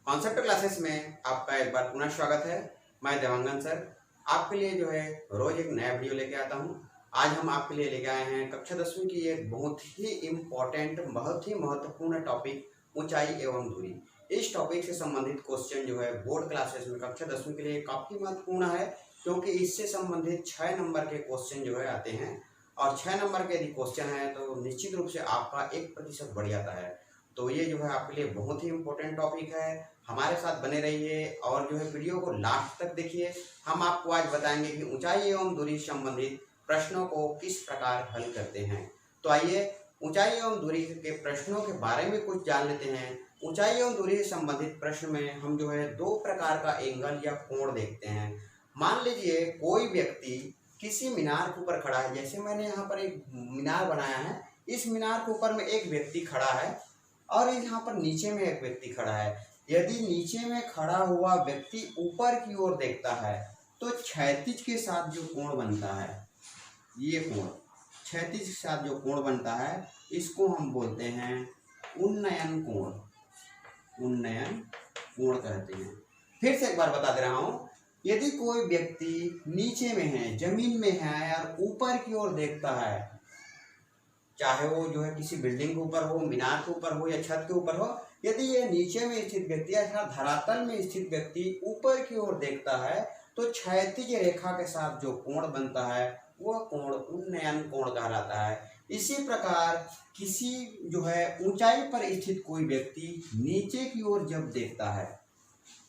Concept classes में आपका एक बार पुनः स्वागत है। मैं देवांगन सर आपके लिए जो है रोज एक नया वीडियो लेके आता हूँ। आज हम आपके लिए लेके आए हैं कक्षा 10वीं की एक बहुत ही इम्पोर्टेंट, बहुत ही महत्वपूर्ण टॉपिक, ऊंचाई एवं दूरी। इस टॉपिक से संबंधित क्वेश्चन जो है बोर्ड क्लासेस में कक्षा 10वीं के लिए काफ़ी महत्वपूर्ण है, क्योंकि इससे संबंधित 6 नंबर के क्वेश्चन जो है आते हैं और 6 नंबर के यदि क्वेश्चन है तो निश्चित रूप से आपका 1% बढ़ जाता है। तो ये जो है आपके लिए बहुत ही इम्पोर्टेंट टॉपिक है। हमारे साथ बने रहिए और जो है वीडियो को लास्ट तक देखिए। हम आपको आज बताएंगे कि ऊंचाई एवं दूरी से संबंधित प्रश्नों को किस प्रकार हल करते हैं। तो आइए ऊंचाई एवं दूरी के प्रश्नों के बारे में कुछ जान लेते हैं। ऊंचाई एवं दूरी से संबंधित प्रश्न में हम जो है 2 प्रकार का एंगल या कोण देखते हैं। मान लीजिए कोई व्यक्ति किसी मीनार के ऊपर खड़ा है, जैसे मैंने यहाँ पर एक मीनार बनाया है, इस मीनार के ऊपर में एक व्यक्ति खड़ा है और यहाँ पर नीचे में एक व्यक्ति खड़ा है। यदि नीचे में खड़ा हुआ व्यक्ति ऊपर की ओर देखता है तो क्षैतिज के साथ जो कोण बनता है, ये कोण क्षैतिज के साथ जो कोण बनता है, इसको हम बोलते हैं उन्नयन कोण। उन्नयन कोण कहते हैं। फिर से एक बार बता दे रहा हूं, यदि कोई व्यक्ति नीचे में है, जमीन में है और ऊपर की ओर देखता है, चाहे वो जो है किसी बिल्डिंग के ऊपर हो, मीनार के ऊपर हो या छत के ऊपर हो, यदि ये नीचे में स्थित व्यक्ति या धरातल में स्थित व्यक्ति ऊपर की ओर देखता है तो क्षैतिज रेखा के साथ जो कोण बनता है वह कोण उन्नयन कोण कहलाता है। इसी प्रकार किसी जो है ऊंचाई पर स्थित कोई व्यक्ति नीचे की ओर जब देखता है,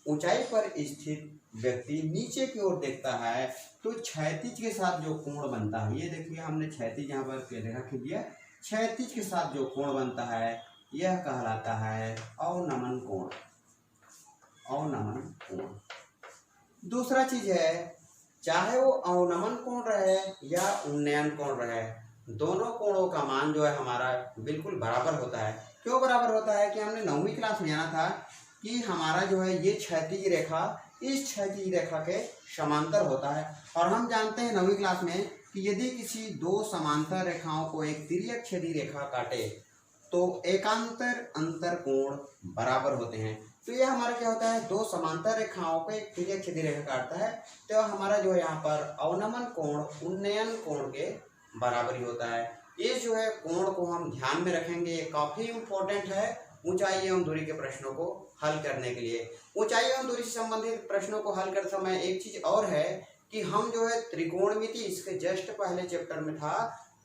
ऊंचाई पर स्थित व्यक्ति नीचे की ओर देखता है तो क्षैतिज के साथ जो कोण बनता है, ये देखिए हमने क्षैतिज यहाँ पर रेखा खींच दिया, क्षैतिज के साथ जो कोण बनता है यह कहलाता है अवनमन कोण। अवनमन कोण। दूसरा चीज है, चाहे वो अवनमन कोण रहे या उन्नयन कोण रहे, दोनों कोणों का मान जो है हमारा बिल्कुल बराबर होता है। क्यों बराबर होता है कि हमने 9वीं क्लास में जाना था कि हमारा जो है ये क्षैतिज रेखा इस क्षैतिज रेखा के समांतर होता है। और हम जानते हैं 9वीं क्लास में कि यदि किसी 2 समांतर रेखाओं को एक तिर्यक छेदी रेखा काटे तो एकांतर अंतर कोण बराबर होते हैं। तो ये हमारा क्या होता है, 2 समांतर रेखाओं को एक तिर्यक छेदी रेखा काटता है तो हमारा जो है यहाँ पर अवनमन कोण उन्नयन कोण के बराबर ही होता है। ये जो है कोण को हम ध्यान में रखेंगे, ये काफ़ी इम्पोर्टेंट है ऊंचाई एवं दूरी के प्रश्नों को हल करने के लिए। ऊंचाई एवं दूरी से संबंधित प्रश्नों को हल करते समय एक चीज और है कि हम जो है त्रिकोणमिति, इसके जस्ट पहले चैप्टर में था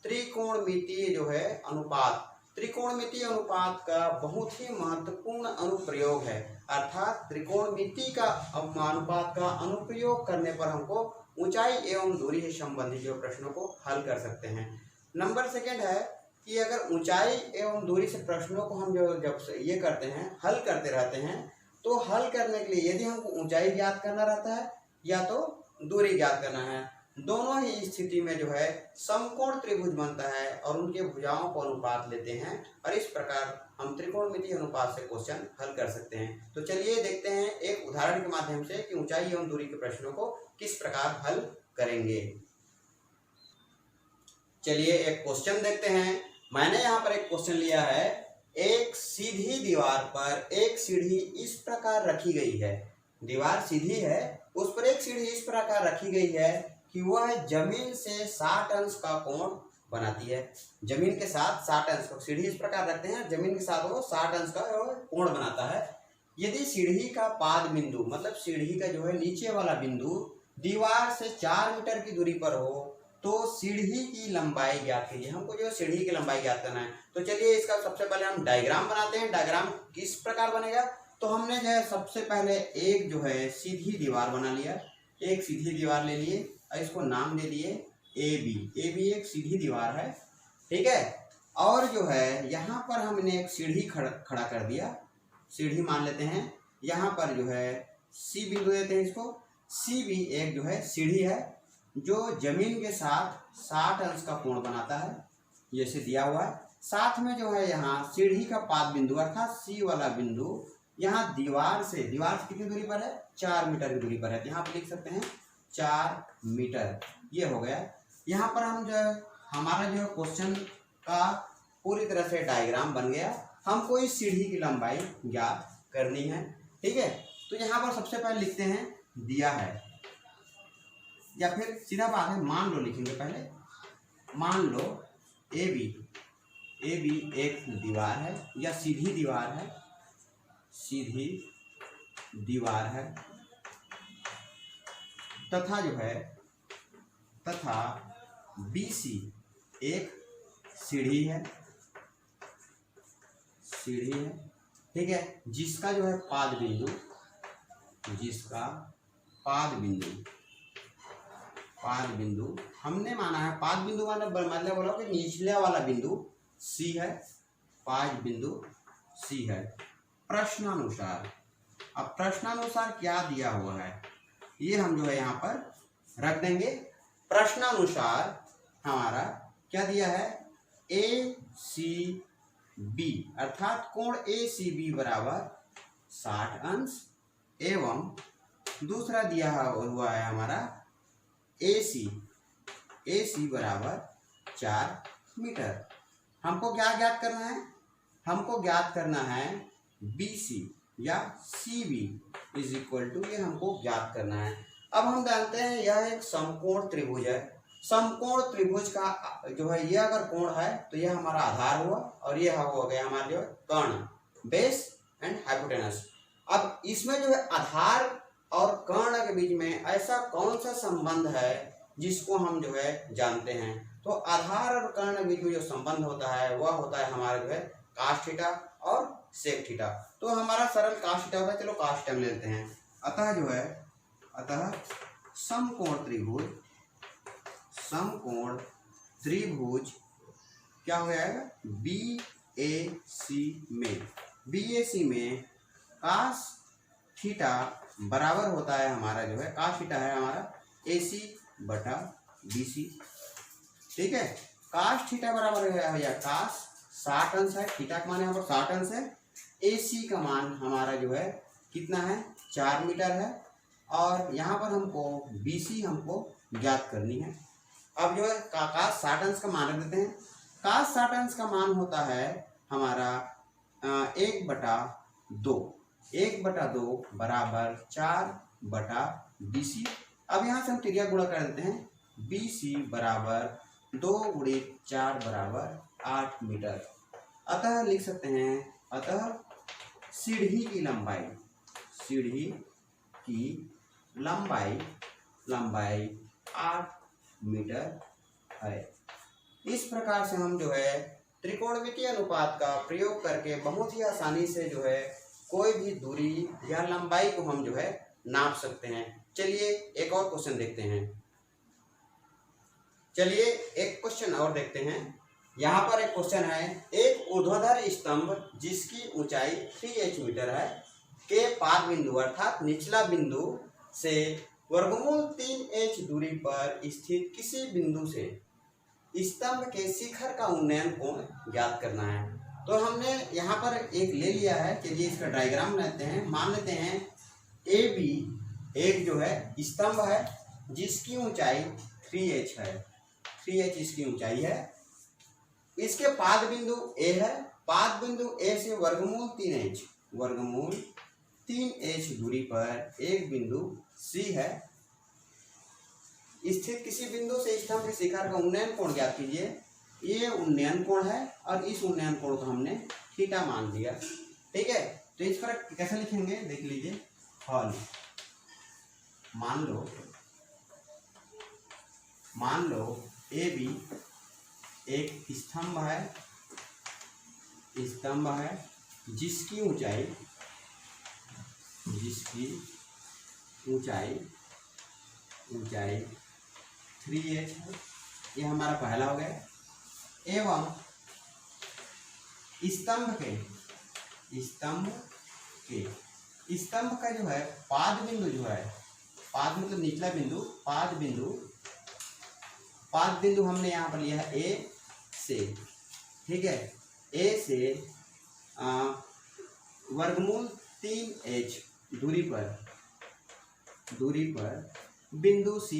त्रिकोणमितीय जो है अनुपात, त्रिकोणमितीय अनुपात का बहुत ही महत्वपूर्ण अनुप्रयोग है। अर्थात त्रिकोणमिति का अनुपात का अनुप्रयोग करने पर हमको ऊंचाई एवं दूरी से संबंधित जो प्रश्नों को हल कर सकते हैं। नंबर सेकेंड है कि अगर ऊंचाई एवं दूरी से प्रश्नों को हम जब ये करते हैं, हल करते रहते हैं, तो हल करने के लिए यदि हमको ऊंचाई ज्ञात करना रहता है या तो दूरी ज्ञात करना है, दोनों ही स्थिति में जो है समकोण त्रिभुज बनता है और उनके भुजाओं को अनुपात लेते हैं और इस प्रकार हम त्रिकोणमितीय अनुपात से क्वेश्चन हल कर सकते हैं। तो चलिए देखते हैं एक उदाहरण के माध्यम से कि ऊंचाई एवं दूरी के प्रश्नों को किस प्रकार हल करेंगे। चलिए एक क्वेश्चन देखते हैं। मैंने यहाँ पर एक क्वेश्चन लिया है, एक सीधी दीवार पर एक सीढ़ी इस प्रकार रखी गई है। दीवार सीधी है, उस पर एक सीढ़ी इस प्रकार रखी गई है कि वह जमीन से 60 अंश का कोण बनाती है। जमीन के साथ 60 अंश का, सीढ़ी इस प्रकार रखते हैं, जमीन के साथ वो 60 अंश का कोण बनाता है। यदि सीढ़ी का पाद बिंदु, मतलब सीढ़ी का जो है नीचे वाला बिंदु दीवार से 4 मीटर की दूरी पर हो तो सीढ़ी की लंबाई ज्ञात कीजिए। हमको जो है सीढ़ी की लंबाई ज्ञात करना है। तो चलिए इसका सबसे पहले हम डायग्राम बनाते हैं। डायग्राम किस प्रकार बनेगा, तो हमने जो है सबसे पहले एक जो है सीधी दीवार बना लिया, एक सीधी दीवार ले लिए और इसको नाम दे दिए ए बी। ए बी एक सीधी दीवार है, ठीक है। और जो है यहाँ पर हमने एक सीढ़ी खड़ा कर दिया, सीढ़ी मान लेते हैं। यहाँ पर जो है सी बिंदु देते हैं, इसको सी भी एक जो है सीढ़ी है जो जमीन के साथ 60 अंश का कोण बनाता है, जैसे दिया हुआ है। साथ में जो है यहाँ सीढ़ी का पाद बिंदु अर्थात सी वाला बिंदु यहाँ दीवार से कितनी दूरी पर है, 4 मीटर की दूरी पर है। यहाँ पर लिख सकते हैं 4 मीटर। ये हो गया। यहाँ पर हम जो है हमारा जो है क्वेश्चन का पूरी तरह से डायग्राम बन गया। हमको इस सीढ़ी की लंबाई ज्ञात करनी है। ठीक है, तो यहाँ पर सबसे पहले लिखते हैं दिया है, या फिर सीधा बात है मान लो लिखेंगे पहले। मान लो ए बी एक दीवार है या सीधी दीवार है, सीधी दीवार है, तथा जो है तथा BC एक सीढ़ी है, सीढ़ी है, ठीक है, जिसका जो है पाद बिंदु, जिसका पाद बिंदु हमने माना है, पाद बिंदु मतलब बोला कि निचले वाला बिंदु C है, पाद बिंदु C है प्रश्नानुसार। अब प्रश्नानुसार क्या दिया हुआ है ये हम जो है यहाँ पर रख देंगे। प्रश्नानुसार हमारा क्या दिया है, ACB अर्थात कोण ACB बराबर 60 अंश एवं दूसरा दिया हुआ है हमारा AC बराबर 4 मीटर। हमको क्या ज्ञात करना है, हमको ज्ञात करना है BC या CB इज इक्वल टू, ये हमको ज्ञात करना है। अब हम जानते हैं यह एक समकोण त्रिभुज है। समकोण त्रिभुज का जो है यह अगर कोण है तो यह हमारा आधार हुआ और यह हो गया हमारा जो है कर्ण, बेस एंड हाइपोटेनस। अब इसमें जो है आधार और कर्ण के बीच में ऐसा कौन सा संबंध है जिसको हम जो है जानते हैं, तो आधार और कर्ण के बीच में जो संबंध होता है वह होता है हमारा जो है कास थीटा और सेक थीटा। तो हमारा सरल कास थीटा होता है, चलो कास थीटा लेते हैं। अतः जो है समकोण त्रिभुज क्या हो जाएगा, BAC में कास थीटा बराबर होता है हमारा जो है, कास थीटा है हमारा AC बटा BC, ठीक है। कास थीटा बराबर है या कास 60 अंश है, थीटा का मान यहाँ पर 60 अंश है, AC का मान हमारा जो है कितना है 4 मीटर है, और यहाँ पर हमको BC हमको ज्ञात करनी है। अब जो है कास 60 अंश का मान रख देते हैं। कास 60 अंश का मान होता है हमारा 1/2 बराबर 4/BC। अब यहाँ से हम त्रिज्या गुणा कर देते हैं, BC बराबर 2 × 4 बराबर 8 मीटर। अतः लिख सकते हैं, अतः सीढ़ी की लंबाई 8 मीटर है। इस प्रकार से हम जो है त्रिकोणमितीय अनुपात का प्रयोग करके बहुत ही आसानी से जो है कोई भी दूरी या लंबाई को हम जो है नाप सकते हैं। चलिए एक और क्वेश्चन देखते हैं। चलिए एक क्वेश्चन और देखते हैं। यहाँ पर एक क्वेश्चन है, एक ऊर्ध्वाधर स्तंभ जिसकी ऊंचाई 3h मीटर है के पाद बिंदु अर्थात निचला बिंदु से वर्गमूल 3h दूरी पर स्थित किसी बिंदु से स्तंभ के शिखर का उन्नयन कोण ज्ञात करना है। तो हमने यहाँ पर एक ले लिया है, चलिए इसका डायग्राम लेते हैं। मान लेते हैं AB एक जो है स्तंभ है जिसकी ऊंचाई 3h है, 3h इसकी ऊंचाई है। इसके पाद बिंदु A है, पाद बिंदु A से वर्गमूल 3h दूरी पर एक बिंदु C है। स्थित किसी बिंदु से स्तंभ के शिखर का उन्नयन कोण ज्ञात कीजिए। ये उन्नयन कोण है और इस उन्नयन कोण को हमने थीटा मान लिया, ठीक है। तो इस पर कैसे लिखेंगे देख लीजिए। हल मान लो AB एक स्तंभ है जिसकी ऊंचाई 3h है, ये हमारा पहला हो गया। एवं स्तंभ का जो है पाद बिंदु जो है, पाद मतलब निचला बिंदु, पाद बिंदु हमने यहाँ पर लिया है A से, ठीक है। A से वर्गमूल 3h दूरी पर बिंदु C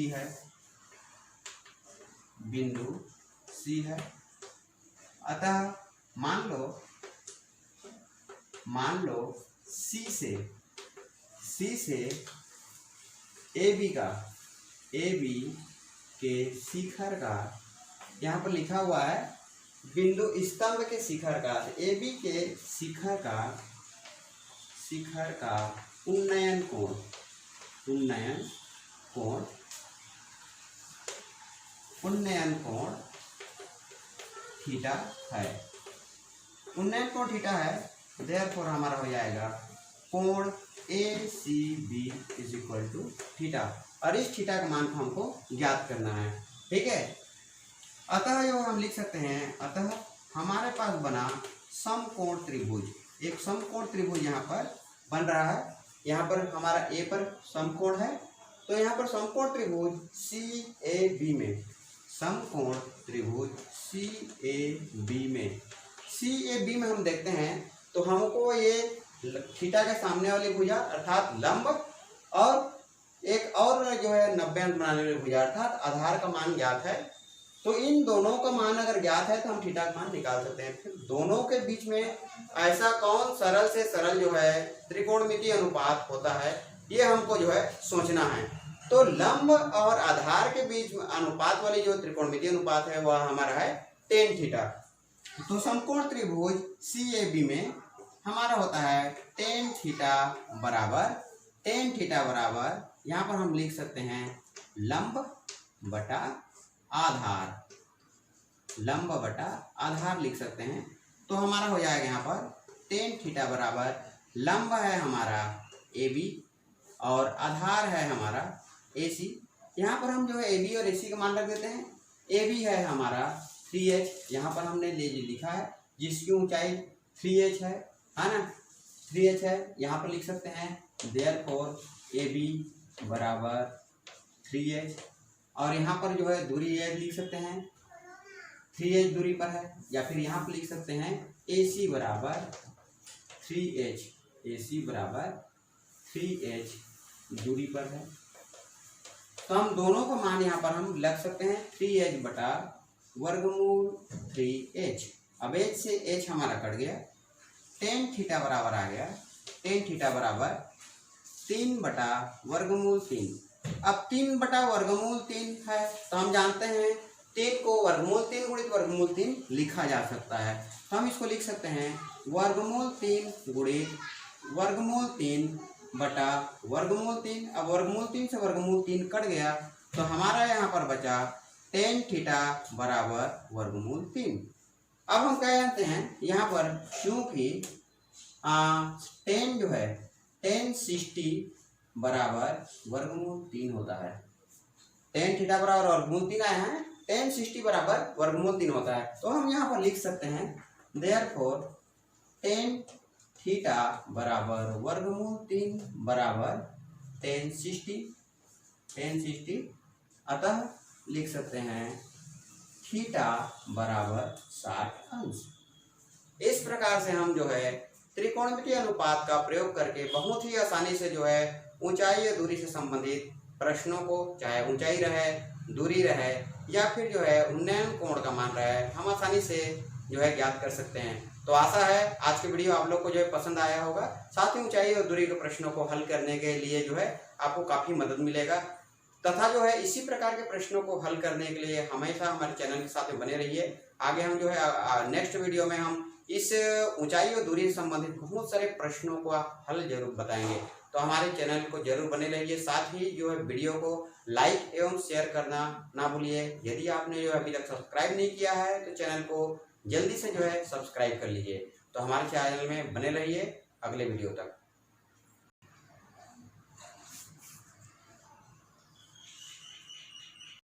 है। अतः मान लो C से सी से ए बी के शिखर का, यहाँ पर लिखा हुआ है बिंदु स्तंभ के शिखर का, ए बी के शिखर का उन्नयन कोण थीटा है। उन्नयन कोण थीटा है, देयरफॉर हमारा हो जाएगा कोण ACB is equal to theta, और इस थीटा का मान को हमको ज्ञात करना है। ठीक है, अतः जो हम लिख सकते हैं, अतः हमारे पास बना समकोण त्रिभुज, एक समकोण त्रिभुज यहाँ पर बन रहा है। यहाँ पर हमारा ए पर समकोण है, तो यहाँ पर समकोण त्रिभुज CAB में, समकोण त्रिभुज CAB में हम देखते हैं तो हमको ये थीटा के सामने वाली भुजा अर्थात लंब और एक और जो है 90 अंश बनाने वाली भुजा अर्थात आधार का मान ज्ञात है। तो इन दोनों का मान अगर ज्ञात है तो हम थीटा का मान निकाल सकते हैं। फिर दोनों के बीच में ऐसा कौन सरल से सरल जो है त्रिकोणमितीय अनुपात होता है, ये हमको जो है सोचना है। तो लंब और आधार के बीच अनुपात वाली जो त्रिकोणमितीय अनुपात है वह हमारा है tan थीटा। तो समकोण त्रिभुज CAB में हमारा होता है tan थीटा बराबर यहाँ पर हम लिख सकते हैं लंब बटा आधार लिख सकते हैं। तो हमारा हो जाएगा यहाँ पर tan थीटा बराबर लंब है हमारा AB और आधार है हमारा AC। यहाँ पर हम जो है AB और AC का मान रख देते हैं। AB है हमारा 3h, यहाँ पर हमने लिखा है जिसकी ऊंचाई 3h है ना, 3h है, यहाँ पर लिख सकते हैं देयरफॉर AB बराबर 3h, और यहाँ पर जो है दूरी h लिख सकते हैं, 3h दूरी पर है, या फिर यहाँ पर लिख सकते हैं AC बराबर 3h दूरी पर है। तो हम दोनों का मान यहाँ पर हम लग सकते हैं 3h बटा वर्गमूल 3h। अब h से h हमारा कट गया, tan थीटा बराबर आ गया, tan थीटा बराबर 3 बटा वर्गमूल 3। अब 3 बटा वर्गमूल 3 है तो हम जानते हैं 3 को वर्गमूल 3 गुणित वर्गमूल 3 लिखा जा सकता है। तो हम इसको लिख सकते हैं वर्गमूल 3 गुणित वर्गमूल 3 बटा वर्गमूल 3। अब वर्गमूल 3 से वर्गमूल 3 कट गया तो हमारा यहाँ पर बचा tan थीटा बराबर वर्गमूल 3। अब हम क्या जानते हैं यहाँ पर, क्योंकि tan जो है tan 60 बराबर वर्गमूल 3 होता है, tan थीटा बराबर वर्गमूल 3 आया है, tan 60 बराबर वर्गमूल 3 होता है। तो हम यहाँ पर लिख सकते हैं देयरफॉर tan थीटा बराबर वर्गमूल 3 बराबर tan 60, अतः लिख सकते हैं थीटा बराबर 60 अंश। इस प्रकार से हम जो है त्रिकोणमितीय अनुपात का प्रयोग करके बहुत ही आसानी से जो है ऊंचाई या दूरी से संबंधित प्रश्नों को, चाहे ऊंचाई रहे, दूरी रहे, या फिर जो है उन्नयन कोण का मान रहे, हम आसानी से जो है ज्ञात कर सकते हैं। तो आशा है आज की वीडियो आप लोग को जो है पसंद आया होगा। साथ ही ऊंचाई और दूरी के प्रश्नों को हल करने के लिए जो है आपको काफ़ी मदद मिलेगा, तथा जो है इसी प्रकार के प्रश्नों को हल करने के लिए हमेशा हमारे चैनल के साथ में बने रहिए। आगे हम जो है नेक्स्ट वीडियो में हम इस ऊंचाई और दूरी से संबंधित बहुत सारे प्रश्नों को हल जरूर बताएंगे। तो हमारे चैनल को जरूर बने रहिए। साथ ही जो है वीडियो को लाइक एवं शेयर करना ना भूलिए। यदि आपने जो अभी तक सब्सक्राइब नहीं किया है तो चैनल को जल्दी से जो है सब्सक्राइब कर लीजिए। तो हमारे चैनल में बने रहिए अगले वीडियो तक।